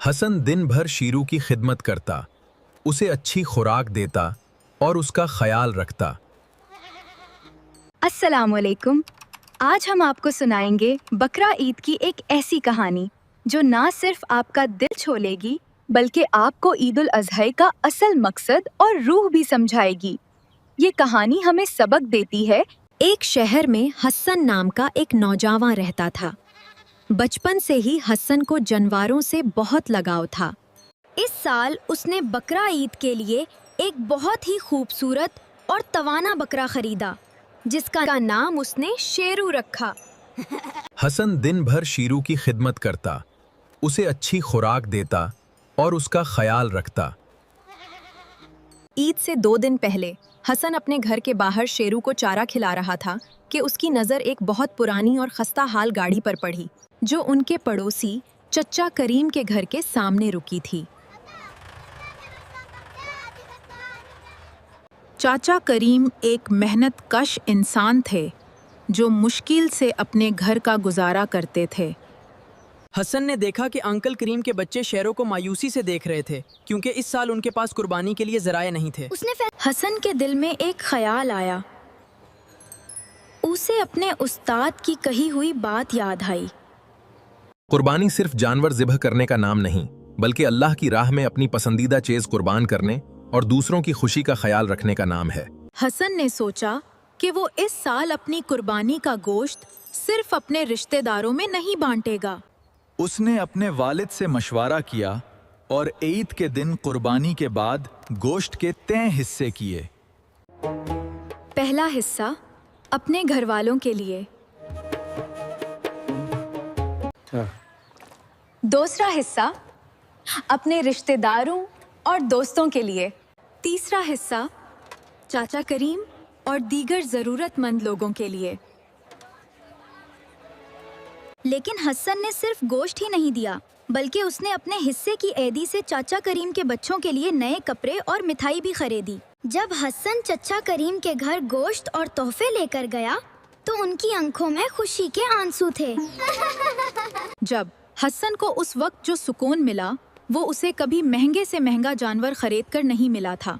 हसन दिन भर शीरू की खिदमत करता, उसे अच्छी खुराक देता और उसका ख्याल रखता। अस्सलामुअलैकुम। आज हम आपको सुनाएंगे बकरा ईद की एक ऐसी कहानी जो ना सिर्फ आपका दिल छू लेगी बल्कि आपको ईद उल अज़हा का असल मकसद और रूह भी समझाएगी। ये कहानी हमें सबक देती है। एक शहर में हसन नाम का एक नौजवान रहता था। बचपन से ही हसन को जानवरों से बहुत लगाव था। इस साल उसने बकरा ईद के लिए एक बहुत ही खूबसूरत और तवाना बकरा खरीदा, जिसका नाम उसने शेरू रखा। हसन दिन भर शीरू की खिदमत करता, उसे अच्छी खुराक देता और उसका ख्याल रखता। ईद से 2 दिन पहले हसन अपने घर के बाहर शेरू को चारा खिला रहा था कि उसकी नज़र एक बहुत पुरानी और खस्ता हाल गाड़ी पर पड़ी, जो उनके पड़ोसी चचा करीम के घर के सामने रुकी थी। चाचा करीम एक मेहनत कश इंसान थे जो मुश्किल से अपने घर का गुजारा करते थे। हसन ने देखा कि अंकल करीम के बच्चे शेरों को मायूसी से देख रहे थे क्योंकि इस साल उनके पास कुर्बानी के लिए ज़राए नहीं थे। हसन के दिल में एक ख्याल आया। उसे अपने उस्ताद की कही हुई बात याद आई। कुर्बानी सिर्फ जानवर ज़िबह करने का नाम नहीं, बल्कि अल्लाह की राह में अपनी पसंदीदा चीज़ कुर्बान करने और दूसरों की खुशी का ख्याल रखने का नाम है। हसन ने सोचा कि वो इस साल अपनी कुर्बानी का गोश्त सिर्फ अपने रिश्तेदारों में नहीं बांटेगा। उसने अपने वालिद से मशवरा किया और ईद के दिन कुर्बानी के बाद गोश्त के तय हिस्से किए। पहला हिस्सा अपने घर वालों के लिए, दूसरा हिस्सा अपने रिश्तेदारों और दोस्तों के लिए, तीसरा हिस्सा चाचा करीम और दीगर ज़रूरतमंद लोगों के लिए। लेकिन हसन ने सिर्फ गोश्त ही नहीं दिया, बल्कि उसने अपने हिस्से की ऐदी से चाचा करीम के बच्चों के लिए नए कपड़े और मिठाई भी खरीदी। जब हसन चचा करीम के घर गोश्त और तोहफे लेकर गया तो उनकी आंखों में खुशी के आंसू थे। जब हसन को उस वक्त जो सुकून मिला वो उसे कभी महंगे से महंगा जानवर खरीद कर नहीं मिला था।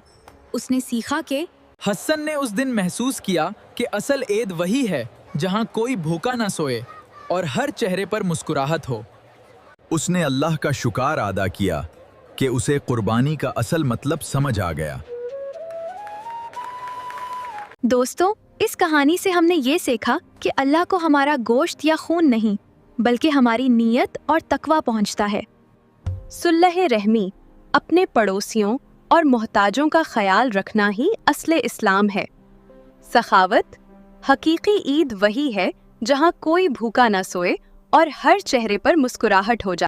उसने सीखा कि हसन ने उस दिन महसूस किया कि असल ईद वही है जहां कोई भूखा ना सोए और हर चेहरे पर मुस्कुराहट हो। उसने अल्लाह का शुक्र अदा किया कि उसे कुर्बानी का असल मतलब समझ आ गया। दोस्तों, इस कहानी से हमने ये सीखा कि अल्लाह को हमारा गोश्त या खून नहीं, बल्कि हमारी नीयत और तकवा पहुंचता है। सुलह रहमी, अपने पड़ोसियों और मोहताजों का ख्याल रखना ही असले इस्लाम है। सखावत, हकीकी ईद वही है जहां कोई भूखा न सोए और हर चेहरे पर मुस्कुराहट हो जाए।